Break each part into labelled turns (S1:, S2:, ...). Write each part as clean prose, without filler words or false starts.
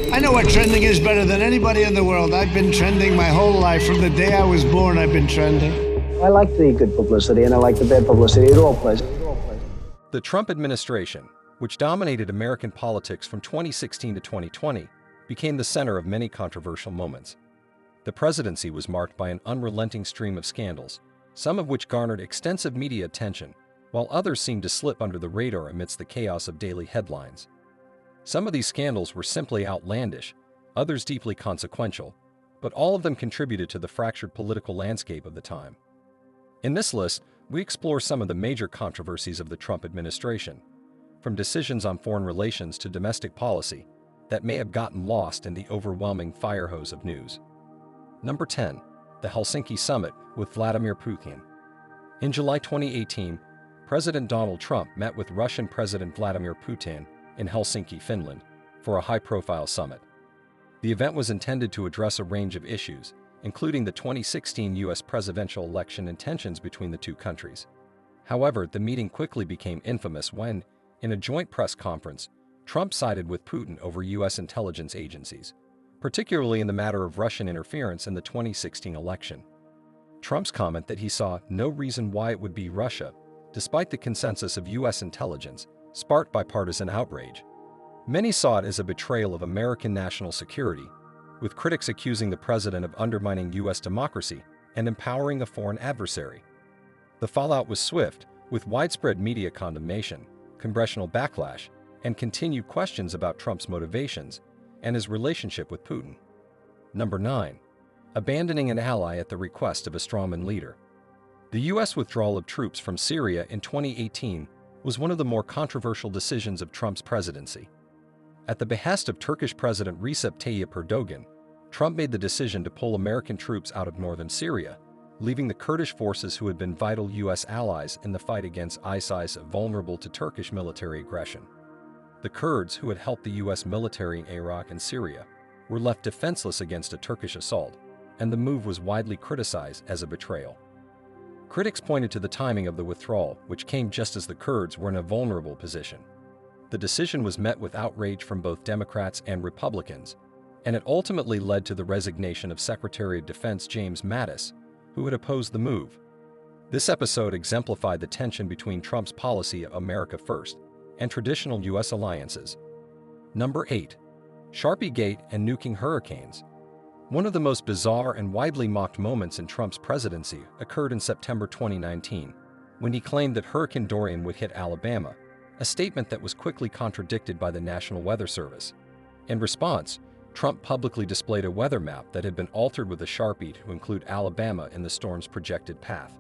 S1: I know what trending is better than anybody in the world. I've been trending my whole life. From the day I was born, I've been trending.
S2: I like the good publicity and I like the bad publicity. It all plays.
S3: The Trump administration, which dominated American politics from 2016 to 2020, became the center of many controversial moments. The presidency was marked by an unrelenting stream of scandals, some of which garnered extensive media attention, while others seemed to slip under the radar amidst the chaos of daily headlines. Some of these scandals were simply outlandish, others deeply consequential, but all of them contributed to the fractured political landscape of the time. In this list, we explore some of the major controversies of the Trump administration, from decisions on foreign relations to domestic policy, that may have gotten lost in the overwhelming fire hose of news. Number 10. The Helsinki Summit with Vladimir Putin. In July 2018, President Donald Trump met with Russian President Vladimir Putin in Helsinki, Finland, for a high-profile summit. The event was intended to address a range of issues, including the 2016 U.S. presidential election and tensions between the two countries. However, the meeting quickly became infamous when, in a joint press conference, Trump sided with Putin over U.S. intelligence agencies, particularly in the matter of Russian interference in the 2016 election. Trump's comment that he saw no reason why it would be Russia, despite the consensus of U.S. intelligence, sparked bipartisan outrage. Many saw it as a betrayal of American national security, with critics accusing the president of undermining U.S. democracy and empowering a foreign adversary. The fallout was swift, with widespread media condemnation, congressional backlash, and continued questions about Trump's motivations and his relationship with Putin. Number 9. Abandoning an ally at the request of a strongman leader. The U.S. withdrawal of troops from Syria in 2018 was one of the more controversial decisions of Trump's presidency. At the behest of Turkish President Recep Tayyip Erdogan, Trump made the decision to pull American troops out of northern Syria, leaving the Kurdish forces who had been vital U.S. allies in the fight against ISIS vulnerable to Turkish military aggression. The Kurds, who had helped the U.S. military in Iraq and Syria, were left defenseless against a Turkish assault, and the move was widely criticized as a betrayal. Critics pointed to the timing of the withdrawal, which came just as the Kurds were in a vulnerable position. The decision was met with outrage from both Democrats and Republicans, and it ultimately led to the resignation of Secretary of Defense James Mattis, who had opposed the move. This episode exemplified the tension between Trump's policy of America First and traditional U.S. alliances. Number 8. Sharpie Gate and nuking hurricanes. One of the most bizarre and widely mocked moments in Trump's presidency occurred in September 2019, when he claimed that Hurricane Dorian would hit Alabama, a statement that was quickly contradicted by the National Weather Service. In response, Trump publicly displayed a weather map that had been altered with a Sharpie to include Alabama in the storm's projected path.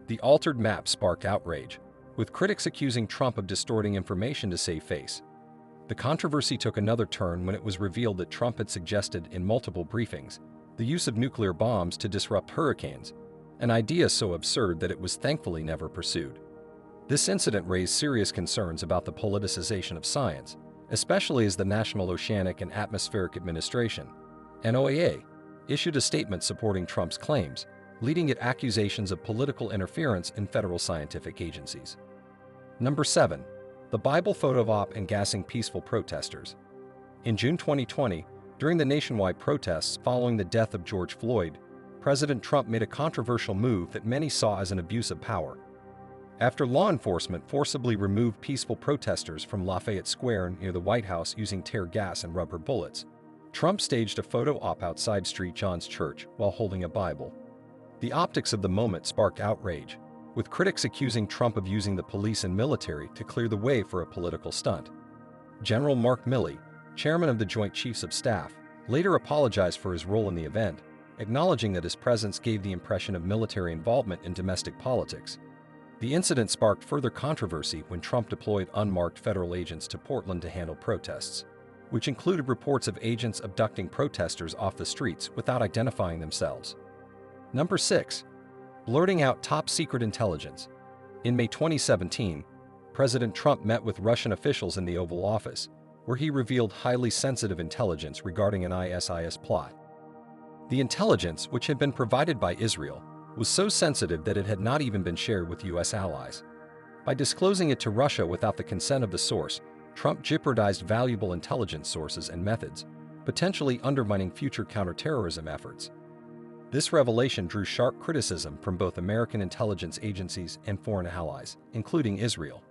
S3: The altered map sparked outrage, with critics accusing Trump of distorting information to save face. The controversy took another turn when it was revealed that Trump had suggested in multiple briefings the use of nuclear bombs to disrupt hurricanes, an idea so absurd that it was thankfully never pursued. This incident raised serious concerns about the politicization of science, especially as the National Oceanic and Atmospheric Administration, NOAA, issued a statement supporting Trump's claims, leading to accusations of political interference in federal scientific agencies. Number 7. The Bible photo op and gassing peaceful protesters. In June 2020, during the nationwide protests following the death of George Floyd, President Trump made a controversial move that many saw as an abuse of power. After law enforcement forcibly removed peaceful protesters from Lafayette Square near the White House using tear gas and rubber bullets, Trump staged a photo op outside St. John's Church while holding a Bible. The optics of the moment sparked outrage, with critics accusing Trump of using the police and military to clear the way for a political stunt. General Mark Milley, chairman of the Joint Chiefs of Staff, later apologized for his role in the event, acknowledging that his presence gave the impression of military involvement in domestic politics. The incident sparked further controversy when Trump deployed unmarked federal agents to Portland to handle protests, which included reports of agents abducting protesters off the streets without identifying themselves. Number 6. Blurting out top-secret intelligence. In May 2017, President Trump met with Russian officials in the Oval Office, where he revealed highly sensitive intelligence regarding an ISIS plot. The intelligence, which had been provided by Israel, was so sensitive that it had not even been shared with U.S. allies. By disclosing it to Russia without the consent of the source, Trump jeopardized valuable intelligence sources and methods, potentially undermining future counterterrorism efforts. This revelation drew sharp criticism from both American intelligence agencies and foreign allies, including Israel.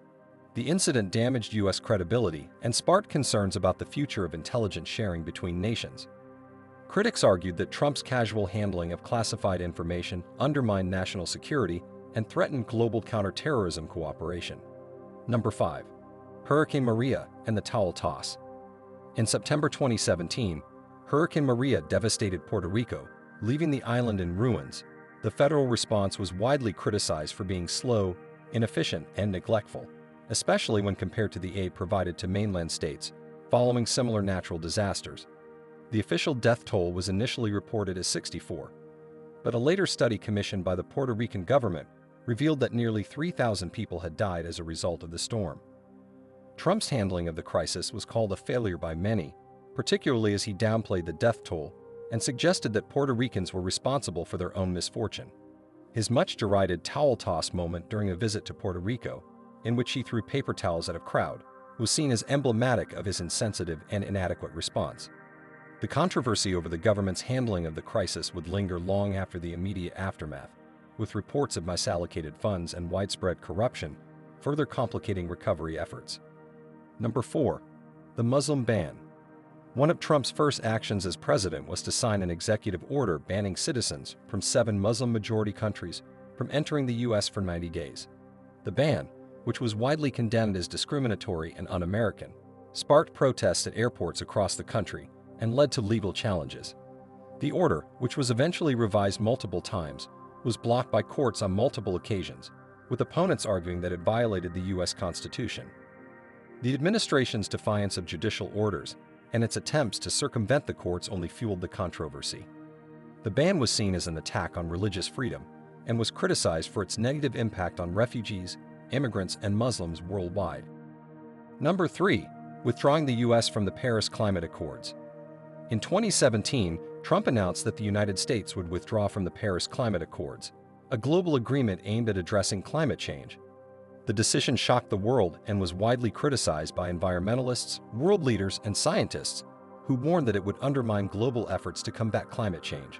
S3: The incident damaged U.S. credibility and sparked concerns about the future of intelligence sharing between nations. Critics argued that Trump's casual handling of classified information undermined national security and threatened global counterterrorism cooperation. Number 5. Hurricane Maria and the towel toss. In September 2017, Hurricane Maria devastated Puerto Rico, leaving the island in ruins. The federal response was widely criticized for being slow, inefficient, and neglectful, especially when compared to the aid provided to mainland states following similar natural disasters. The official death toll was initially reported as 64, but a later study commissioned by the Puerto Rican government revealed that nearly 3,000 people had died as a result of the storm. Trump's handling of the crisis was called a failure by many, particularly as he downplayed the death toll and suggested that Puerto Ricans were responsible for their own misfortune. His much-derided towel toss moment during a visit to Puerto Rico, in which he threw paper towels at a crowd, was seen as emblematic of his insensitive and inadequate response. The controversy over the government's handling of the crisis would linger long after the immediate aftermath, with reports of misallocated funds and widespread corruption further complicating recovery efforts. Number 4. The Muslim ban. One of Trump's first actions as president was to sign an executive order banning citizens from 7 Muslim-majority countries from entering the U.S. for 90 days. The ban, which was widely condemned as discriminatory and un-American, sparked protests at airports across the country and led to legal challenges. The order, which was eventually revised multiple times, was blocked by courts on multiple occasions, with opponents arguing that it violated the U.S. Constitution. The administration's defiance of judicial orders and its attempts to circumvent the courts only fueled the controversy. The ban was seen as an attack on religious freedom and was criticized for its negative impact on refugees, immigrants, and Muslims worldwide. Number 3. Withdrawing the U.S. from the Paris Climate Accords. In 2017, Trump announced that the United States would withdraw from the Paris Climate Accords, a global agreement aimed at addressing climate change. The decision shocked the world and was widely criticized by environmentalists, world leaders, and scientists who warned that it would undermine global efforts to combat climate change.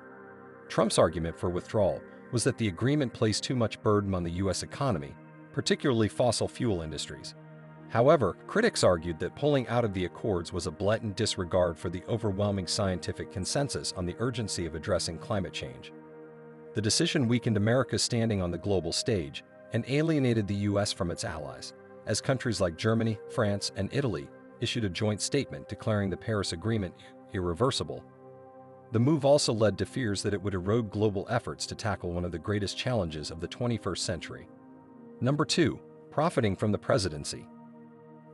S3: Trump's argument for withdrawal was that the agreement placed too much burden on the U.S. economy, particularly fossil fuel industries. However, critics argued that pulling out of the accords was a blatant disregard for the overwhelming scientific consensus on the urgency of addressing climate change. The decision weakened America's standing on the global stage and alienated the U.S. from its allies, as countries like Germany, France, and Italy issued a joint statement declaring the Paris Agreement irreversible. The move also led to fears that it would erode global efforts to tackle one of the greatest challenges of the 21st century. Number 2. Profiting from the presidency.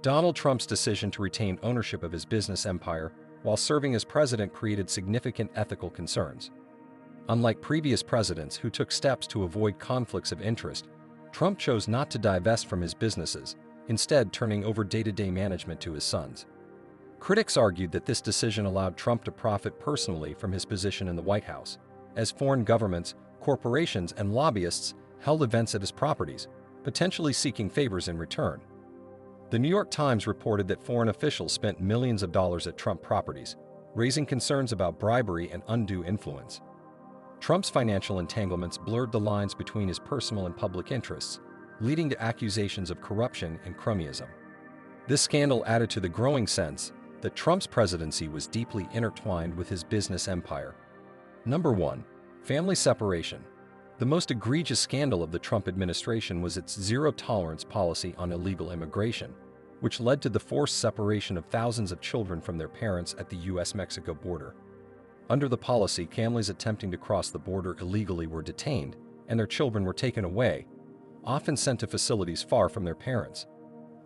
S3: Donald Trump's decision to retain ownership of his business empire while serving as president created significant ethical concerns. Unlike previous presidents who took steps to avoid conflicts of interest, Trump chose not to divest from his businesses, instead turning over day-to-day management to his sons. Critics argued that this decision allowed Trump to profit personally from his position in the White House, as foreign governments, corporations, and lobbyists held events at his properties, potentially seeking favors in return. The New York Times reported that foreign officials spent millions of dollars at Trump properties, raising concerns about bribery and undue influence. Trump's financial entanglements blurred the lines between his personal and public interests, leading to accusations of corruption and cronyism. This scandal added to the growing sense that Trump's presidency was deeply intertwined with his business empire. Number 1. Family separation. The most egregious scandal of the Trump administration was its zero-tolerance policy on illegal immigration, which led to the forced separation of thousands of children from their parents at the U.S.-Mexico border. Under the policy, families attempting to cross the border illegally were detained, and their children were taken away, often sent to facilities far from their parents.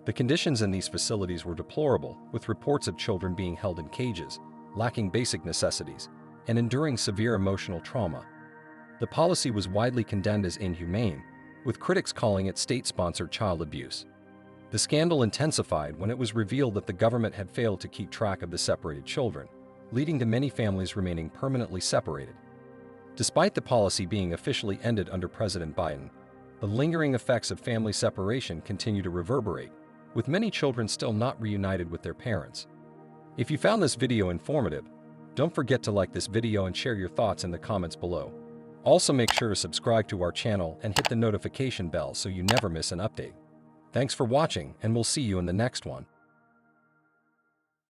S3: The conditions in these facilities were deplorable, with reports of children being held in cages, lacking basic necessities, and enduring severe emotional trauma. The policy was widely condemned as inhumane, with critics calling it state-sponsored child abuse. The scandal intensified when it was revealed that the government had failed to keep track of the separated children, leading to many families remaining permanently separated. Despite the policy being officially ended under President Biden, the lingering effects of family separation continue to reverberate, with many children still not reunited with their parents. If you found this video informative, Don't forget to like this video and share your thoughts in the comments below. Also make sure to subscribe to our channel and hit the notification bell so you never miss an update. Thanks for watching, and we'll see you in the next one.